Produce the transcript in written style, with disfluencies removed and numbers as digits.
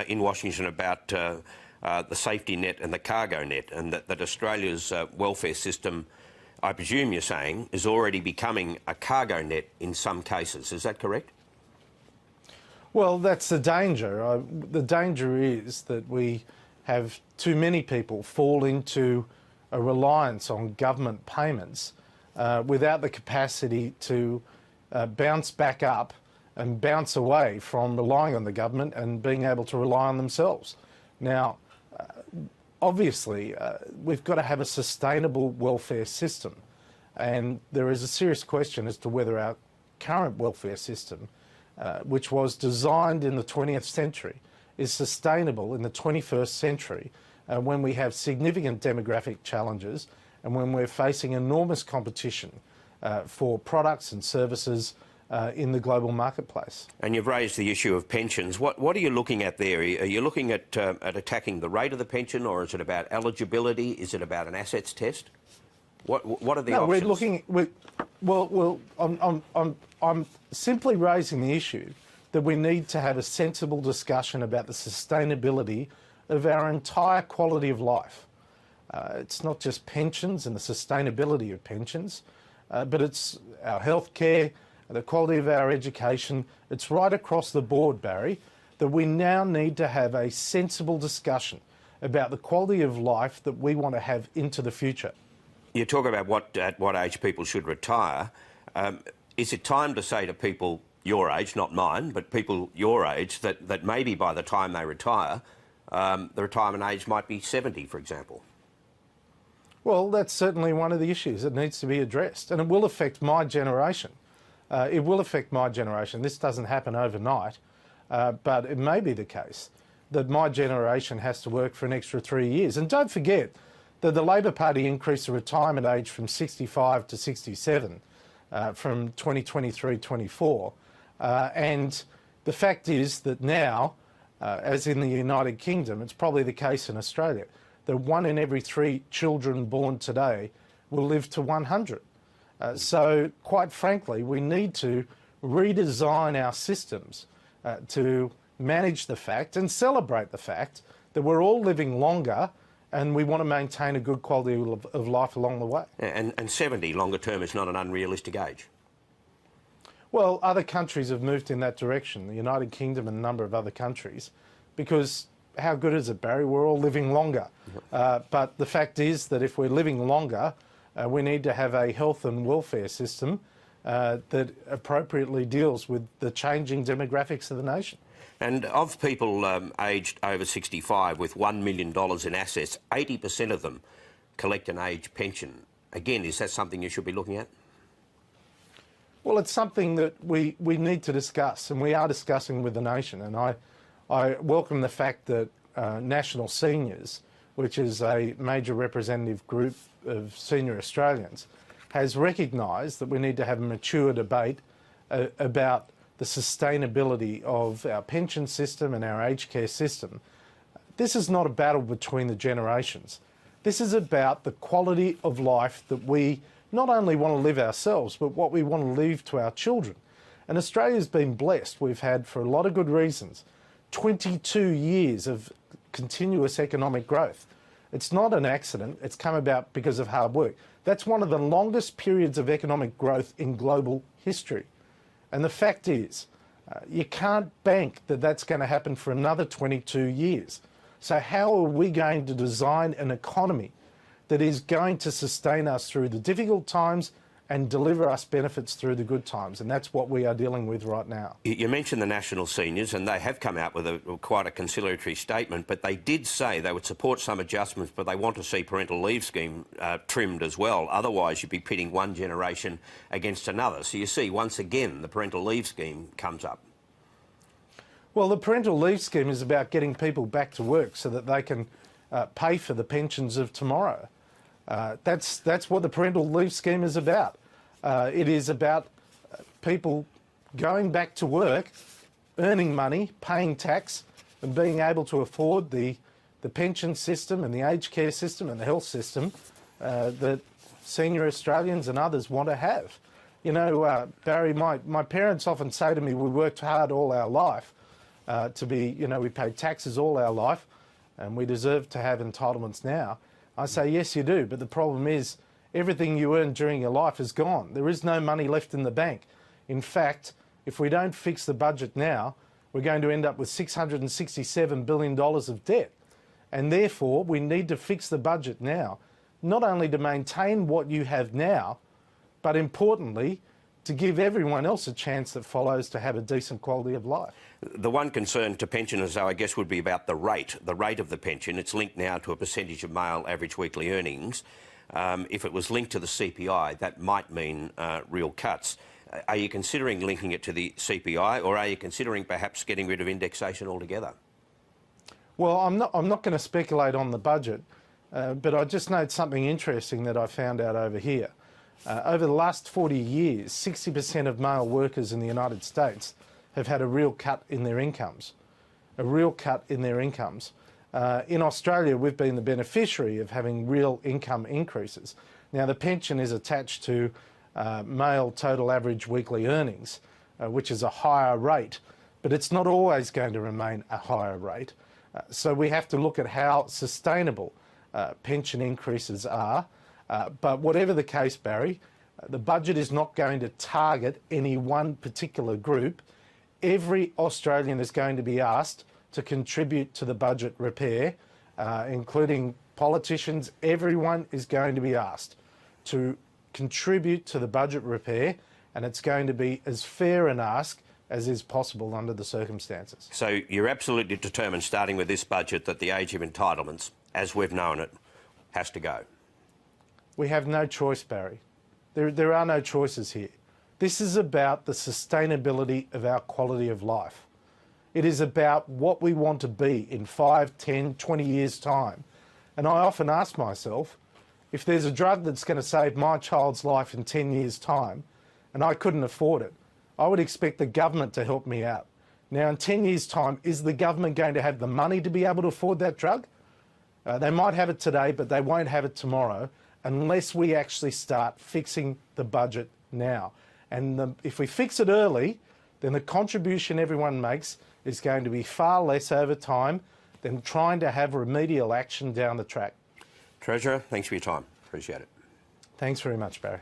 in Washington about the safety net and the cargo net, and that Australia's welfare system, I presume you're saying, is already becoming a cargo net in some cases. Is that correct? Well, that's the danger. The danger is that we have too many people fall into a reliance on government payments without the capacity to bounce back up and bounce away from relying on the government and being able to rely on themselves. Now, obviously, we've got to have a sustainable welfare system, and there is a serious question as to whether our current welfare system, which was designed in the 20th century, is sustainable in the 21st century when we have significant demographic challenges and when we're facing enormous competition for products and services in the global marketplace. And you've raised the issue of pensions. What are you looking at there? Are you looking at attacking the rate of the pension, or is it about eligibility? Is it about an assets test? What are the options? We're looking. I'm simply raising the issue that we need to have a sensible discussion about the sustainability of our entire quality of life. It's not just pensions and the sustainability of pensions, but it's our healthcare, the quality of our education. It's right across the board, Barry, that we now need to have a sensible discussion about the quality of life that we want to have into the future. You talk about at what age people should retire. Is it time to say to people your age, not mine, but people your age, that maybe by the time they retire, the retirement age might be 70, for example? Well, that's certainly one of the issues that needs to be addressed, and it will affect my generation. It will affect my generation. This doesn't happen overnight, but it may be the case that my generation has to work for an extra 3 years. And don't forget that the Labor Party increased the retirement age from 65 to 67 from 2023-24. And the fact is that now, as in the United Kingdom, it's probably the case in Australia, that 1 in every 3 children born today will live to 100. So, quite frankly, we need to redesign our systems to manage the fact and celebrate the fact that we're all living longer and we want to maintain a good quality of life along the way. And 70 longer term is not an unrealistic age. Well, other countries have moved in that direction, the United Kingdom and a number of other countries, because how good is it, Barry? We're all living longer. But the fact is that if we're living longer, we need to have a health and welfare system that appropriately deals with the changing demographics of the nation. And of people aged over 65 with $1 million in assets, 80% of them collect an age pension. Again, is that something you should be looking at? Well, it's something that we need to discuss, and we are discussing with the nation. And I welcome the fact that National Seniors, which is a major representative group of senior Australians, has recognised that we need to have a mature debate about the sustainability of our pension system and our aged care system. This is not a battle between the generations. This is about the quality of life that we not only want to live ourselves, but what we want to leave to our children. And Australia's been blessed. We've had, for a lot of good reasons, 22 years of continuous economic growth. It's not an accident. It's come about because of hard work. That's one of the longest periods of economic growth in global history. And the fact is, you can't bank that that's going to happen for another 22 years. So how are we going to design an economy that is going to sustain us through the difficult times and deliver us benefits through the good times? And that's what we are dealing with right now. You mentioned the National Seniors, and they have come out with quite a conciliatory statement, but they did say they would support some adjustments, but they want to see parental leave scheme trimmed as well. Otherwise, you'd be pitting one generation against another. So you see, once again, the parental leave scheme comes up. Well, the parental leave scheme is about getting people back to work so that they can pay for the pensions of tomorrow. That's what the parental leave scheme is about. It is about people going back to work, earning money, paying tax, and being able to afford the pension system and the aged care system and the health system that senior Australians and others want to have. You know, Barry, my parents often say to me, we worked hard all our life, to be, we paid taxes all our life and we deserve to have entitlements now. I say, yes, you do. But the problem is everything you earned during your life is gone. There is no money left in the bank. In fact, if we don't fix the budget now, we're going to end up with $667 billion of debt. And therefore, we need to fix the budget now, not only to maintain what you have now, but importantly, to give everyone else a chance that follows to have a decent quality of life. The one concern to pensioners, though, I guess, would be about the rate of the pension. It's linked now to a percentage of male average weekly earnings. If it was linked to the CPI, that might mean real cuts. Are you considering linking it to the CPI, or are you considering perhaps getting rid of indexation altogether? Well, I'm not going to speculate on the budget, but I just note something interesting that I found out over here. Over the last 40 years, 60% of male workers in the United States have had a real cut in their incomes. A real cut in their incomes. In Australia, we've been the beneficiary of having real income increases. Now, the pension is attached to male total average weekly earnings, which is a higher rate, but it's not always going to remain a higher rate. So we have to look at how sustainable pension increases are. But whatever the case, Barry, the budget is not going to target any one particular group. Every Australian is going to be asked to contribute to the budget repair, including politicians. Everyone is going to be asked to contribute to the budget repair, and it's going to be as fair an ask as is possible under the circumstances. So you're absolutely determined, starting with this budget, that the age of entitlements, as we've known it, has to go? We have no choice, Barry. There are no choices here. This is about the sustainability of our quality of life. It is about what we want to be in 5, 10, 20 years' time. And I often ask myself, if there's a drug that's going to save my child's life in 10 years' time, and I couldn't afford it, I would expect the government to help me out. Now, in 10 years' time, is the government going to have the money to be able to afford that drug? They might have it today, but they won't have it tomorrow unless we actually start fixing the budget now. And if we fix it early, then the contribution everyone makes is going to be far less over time than trying to have remedial action down the track. Treasurer, thanks for your time. Appreciate it. Thanks very much, Barry.